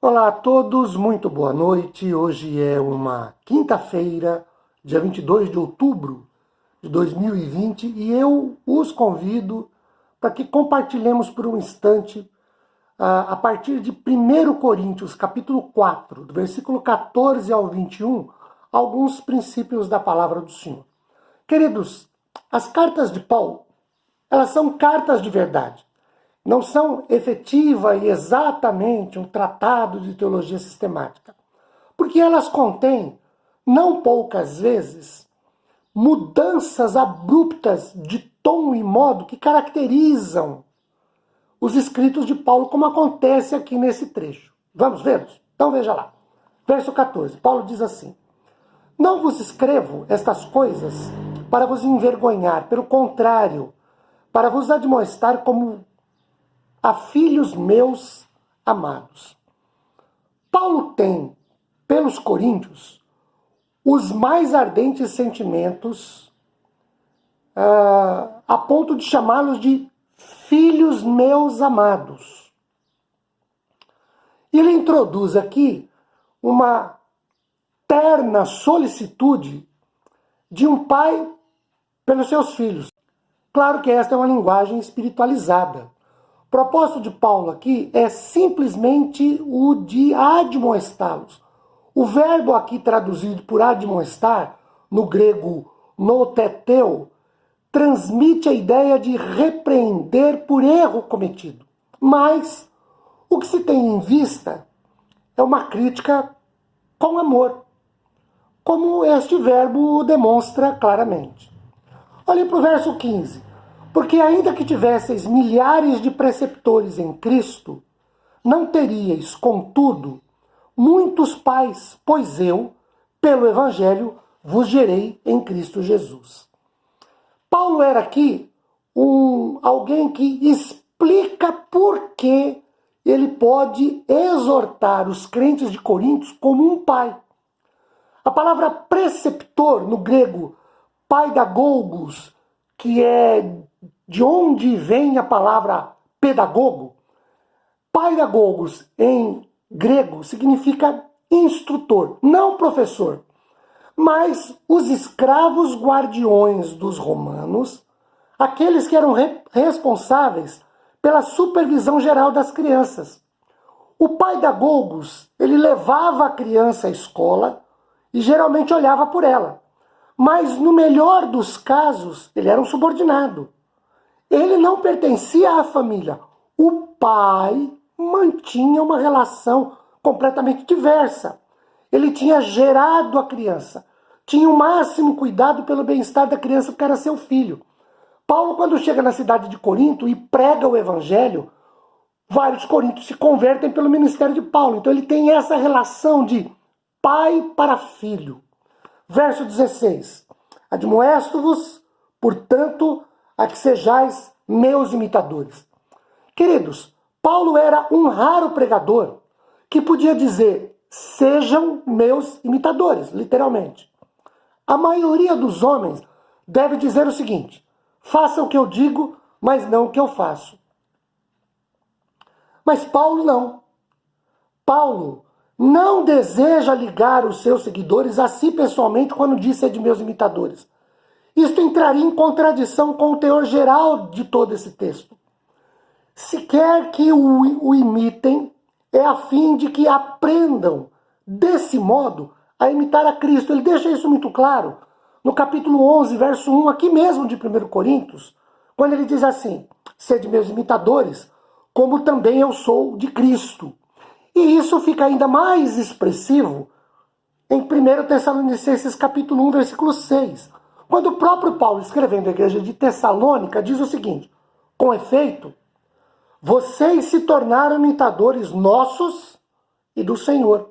Olá a todos, muito boa noite. Hoje é uma quinta-feira, dia 22 de outubro de 2020, e eu os convido para que compartilhemos por um instante, a partir de 1 Coríntios, capítulo 4, do versículo 14 ao 21, alguns princípios da palavra do Senhor. Queridos, as cartas de Paulo, elas são cartas de verdade. Não são efetiva e exatamente um tratado de teologia sistemática, porque elas contêm, não poucas vezes, mudanças abruptas de tom e modo que caracterizam os escritos de Paulo, como acontece aqui nesse trecho. Vamos vê-los? Então veja lá. Verso 14, Paulo diz assim: Não vos escrevo estas coisas para vos envergonhar, pelo contrário, para vos admoestar como a filhos meus amados. Paulo tem, pelos coríntios, os mais ardentes sentimentos, a ponto de chamá-los de filhos meus amados. E ele introduz aqui uma terna solicitude de um pai pelos seus filhos. Claro que esta é uma linguagem espiritualizada. O propósito de Paulo aqui é simplesmente o de admoestá-los. O verbo aqui traduzido por admoestar, no grego noteteu, transmite a ideia de repreender por erro cometido. Mas o que se tem em vista é uma crítica com amor, como este verbo demonstra claramente. Olhe para o verso 15. Porque ainda que tivesseis milhares de preceptores em Cristo, não teríeis, contudo, muitos pais, pois eu, pelo Evangelho, vos gerei em Cristo Jesus. Paulo era aqui alguém que explica por que ele pode exortar os crentes de Coríntios como um pai. A palavra preceptor, no grego paidagogos, que é de onde vem a palavra pedagogo. Paidagogos, em grego, significa instrutor, não professor. Mas os escravos guardiões dos romanos, aqueles que eram responsáveis pela supervisão geral das crianças. O paidagogos, ele levava a criança à escola e geralmente olhava por ela. Mas no melhor dos casos, ele era um subordinado. Ele não pertencia à família. O pai mantinha uma relação completamente diversa. Ele tinha gerado a criança. Tinha o máximo cuidado pelo bem-estar da criança, porque era seu filho. Paulo, quando chega na cidade de Corinto e prega o evangelho, vários coríntios se convertem pelo ministério de Paulo. Então ele tem essa relação de pai para filho. Verso 16. Admoesto-vos, portanto, a que sejais meus imitadores. Queridos, Paulo era um raro pregador que podia dizer: sejam meus imitadores, literalmente. A maioria dos homens deve dizer o seguinte: faça o que eu digo, mas não o que eu faço. Mas Paulo não. Paulo não deseja ligar os seus seguidores a si pessoalmente quando diz ser de meus imitadores. Isto entraria em contradição com o teor geral de todo esse texto. Se quer que o imitem, é a fim de que aprendam, desse modo, a imitar a Cristo. Ele deixa isso muito claro no capítulo 11, verso 1, aqui mesmo de 1 Coríntios, quando ele diz assim: sede meus imitadores, como também eu sou de Cristo. E isso fica ainda mais expressivo em 1 Tessalonicenses capítulo 1, versículo 6. Quando o próprio Paulo, escrevendo à igreja de Tessalônica, diz o seguinte: com efeito, vocês se tornaram imitadores nossos e do Senhor,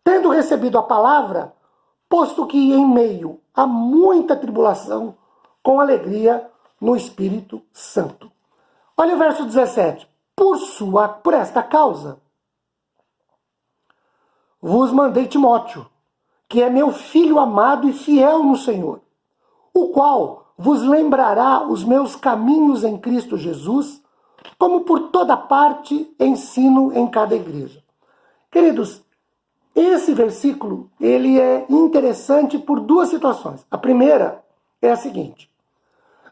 tendo recebido a palavra, posto que em meio a muita tribulação, com alegria no Espírito Santo. Olha o verso 17. Por esta causa, vos mandei Timóteo, que é meu filho amado e fiel no Senhor, o qual vos lembrará os meus caminhos em Cristo Jesus, como por toda parte ensino em cada igreja. Queridos, esse versículo ele é interessante por duas situações. A primeira é a seguinte: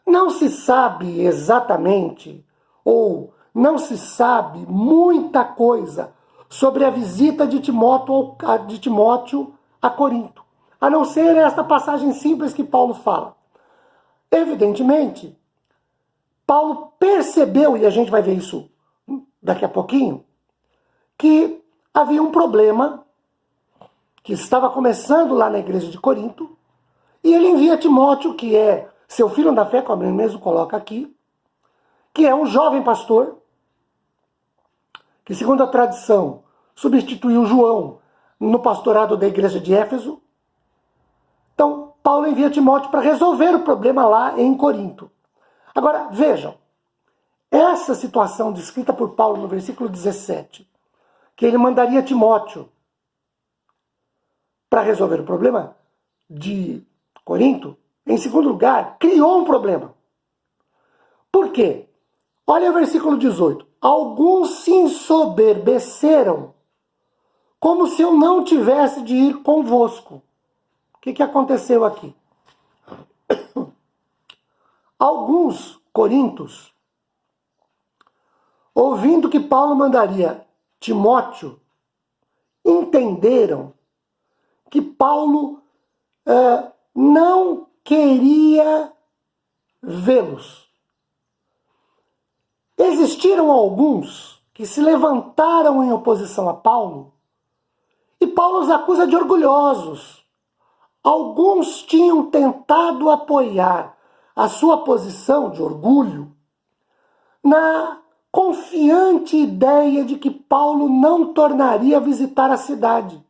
não se sabe exatamente, ou não se sabe muita coisa sobre a visita de Timóteo a Corinto, a não ser esta passagem simples que Paulo fala. Evidentemente, Paulo percebeu, e a gente vai ver isso daqui a pouquinho, que havia um problema que estava começando lá na igreja de Corinto, e ele envia Timóteo, que é seu filho da fé, como ele mesmo coloca aqui, que é um jovem pastor, que segundo a tradição substituiu João no pastorado da igreja de Éfeso. Então, Paulo envia Timóteo para resolver o problema lá em Corinto. Agora, vejam, essa situação descrita por Paulo no versículo 17, que ele mandaria Timóteo para resolver o problema de Corinto, em segundo lugar, criou um problema. Por quê? Olha o versículo 18. Alguns se ensoberbeceram, como se eu não tivesse de ir convosco. O que aconteceu aqui? Alguns corintos, ouvindo que Paulo mandaria Timóteo, entenderam que Paulo não queria vê-los. Existiram alguns que se levantaram em oposição a Paulo, e Paulo os acusa de orgulhosos. Alguns tinham tentado apoiar a sua posição de orgulho na confiante ideia de que Paulo não tornaria a visitar a cidade.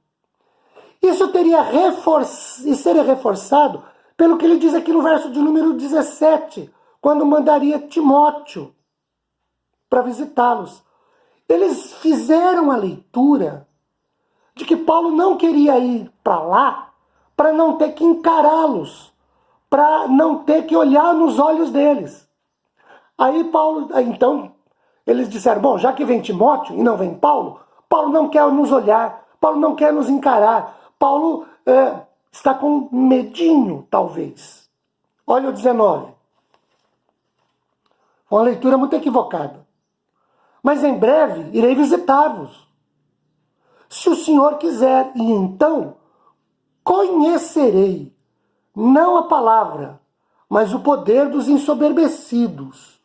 Isso seria reforçado pelo que ele diz aqui no verso de número 17, quando mandaria Timóteo para visitá-los. Eles fizeram a leitura de que Paulo não queria ir para lá para não ter que encará-los, para não ter que olhar nos olhos deles. Então, eles disseram, bom, já que vem Timóteo e não vem Paulo, Paulo não quer nos olhar, Paulo não quer nos encarar, Paulo está com medinho, talvez. Olha o 19. Uma leitura muito equivocada. Mas em breve irei visitar-vos, se o Senhor quiser, e então conhecerei, não a palavra, mas o poder dos ensoberbecidos.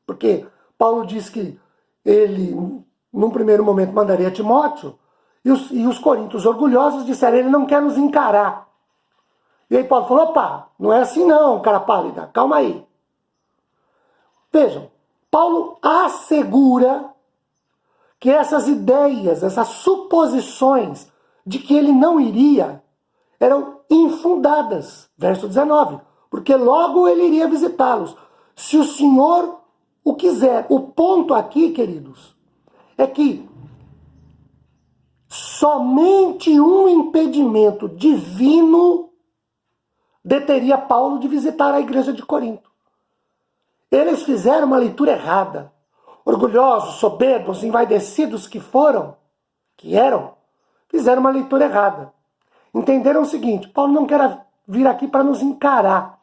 Porque Paulo diz que ele, num primeiro momento, mandaria Timóteo, e os coríntios orgulhosos disseram, ele não quer nos encarar. E aí Paulo falou, opa, não é assim não, cara pálida, calma aí. Vejam, Paulo assegura que essas ideias, essas suposições de que ele não iria, eram infundadas. Verso 19, porque logo ele iria visitá-los, se o Senhor o quiser. O ponto aqui, queridos, é que somente um impedimento divino deteria Paulo de visitar a igreja de Corinto. Eles fizeram uma leitura errada. Orgulhosos, soberbos, envaidecidos que eram, fizeram uma leitura errada. Entenderam o seguinte, Paulo não quer vir aqui para nos encarar.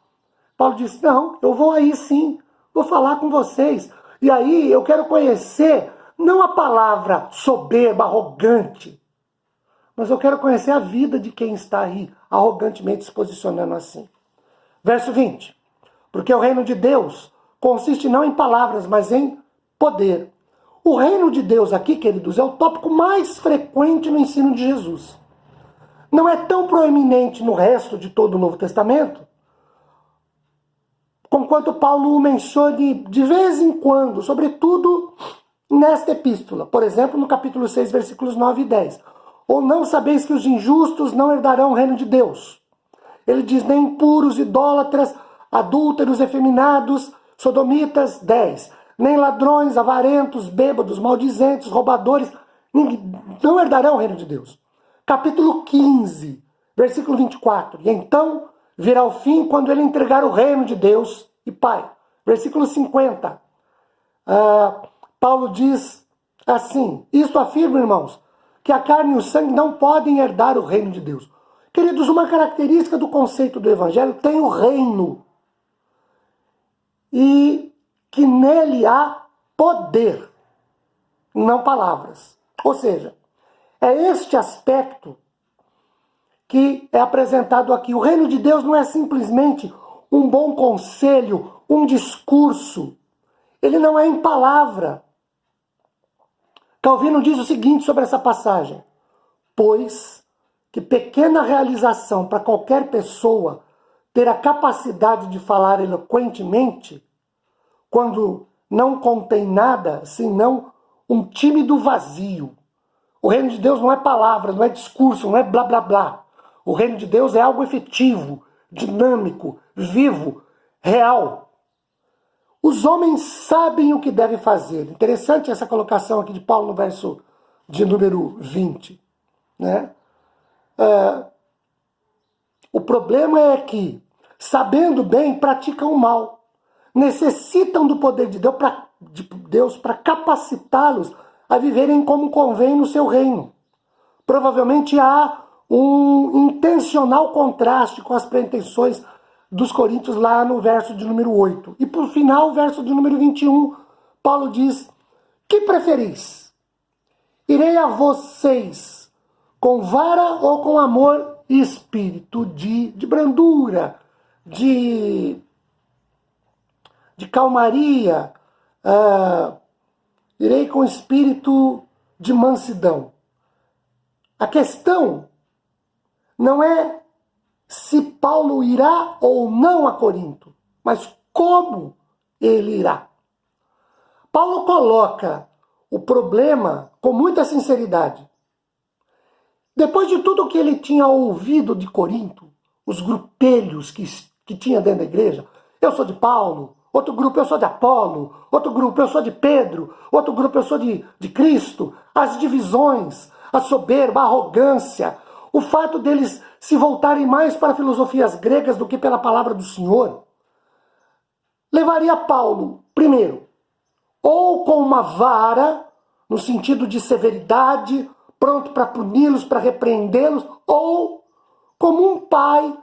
Paulo disse, não, eu vou aí sim, vou falar com vocês. E aí eu quero conhecer, não a palavra soberba, arrogante, mas eu quero conhecer a vida de quem está aí, arrogantemente se posicionando assim. Verso 20. Porque o reino de Deus consiste não em palavras, mas em poder. O reino de Deus aqui, queridos, é o tópico mais frequente no ensino de Jesus. Não é tão proeminente no resto de todo o Novo Testamento, conquanto Paulo o mencione de vez em quando, sobretudo nesta epístola. Por exemplo, no capítulo 6, versículos 9 e 10. Ou não sabeis que os injustos não herdarão o reino de Deus? Ele diz, nem impuros, idólatras, adúlteros, efeminados, sodomitas, 10. Nem ladrões, avarentos, bêbados, maldizentes, roubadores, não herdarão o reino de Deus. Capítulo 15, versículo 24. E então virá o fim quando ele entregar o reino de Deus e Pai. Versículo 50. Paulo diz assim, isto afirma, irmãos, que a carne e o sangue não podem herdar o reino de Deus. Queridos, uma característica do conceito do Evangelho tem o reino. E que nele há poder, não palavras. Ou seja, é este aspecto que é apresentado aqui. O reino de Deus não é simplesmente um bom conselho, um discurso. Ele não é em palavra. Calvino diz o seguinte sobre essa passagem: pois que pequena realização para qualquer pessoa ter a capacidade de falar eloquentemente, quando não contém nada senão um tímido vazio. O reino de Deus não é palavra, não é discurso, não é blá blá blá. O reino de Deus é algo efetivo, dinâmico, vivo, real. Os homens sabem o que devem fazer. Interessante essa colocação aqui de Paulo no verso de número 20. Né? O problema é que, sabendo bem, praticam o mal. Necessitam do poder de Deus para capacitá-los a viverem como convém no seu reino. Provavelmente há um intencional contraste com as pretensões dos coríntios lá no verso de número 8. E por final, o verso de número 21, Paulo diz: que preferis? Irei a vocês com vara ou com amor e espírito de brandura, de calmaria, irei com espírito de mansidão. A questão não é se Paulo irá ou não a Corinto, mas como ele irá. Paulo coloca o problema com muita sinceridade. Depois de tudo o que ele tinha ouvido de Corinto, os grupelhos que tinha dentro da igreja, eu sou de Paulo, outro grupo eu sou de Apolo, outro grupo eu sou de Pedro, outro grupo eu sou de Cristo, as divisões, a soberba, a arrogância, o fato deles se voltarem mais para filosofias gregas do que pela palavra do Senhor, levaria Paulo, primeiro, ou com uma vara, no sentido de severidade, pronto para puni-los, para repreendê-los, ou como um pai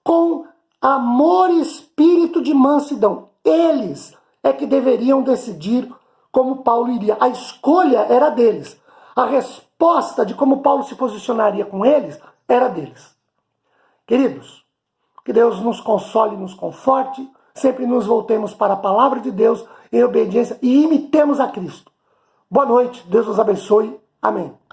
com amor e espírito de mansidão. Eles é que deveriam decidir como Paulo iria. A escolha era deles. A resposta de como Paulo se posicionaria com eles era deles. Queridos, que Deus nos console e nos conforte, sempre nos voltemos para a palavra de Deus em obediência e imitemos a Cristo. Boa noite, Deus nos abençoe. Amém.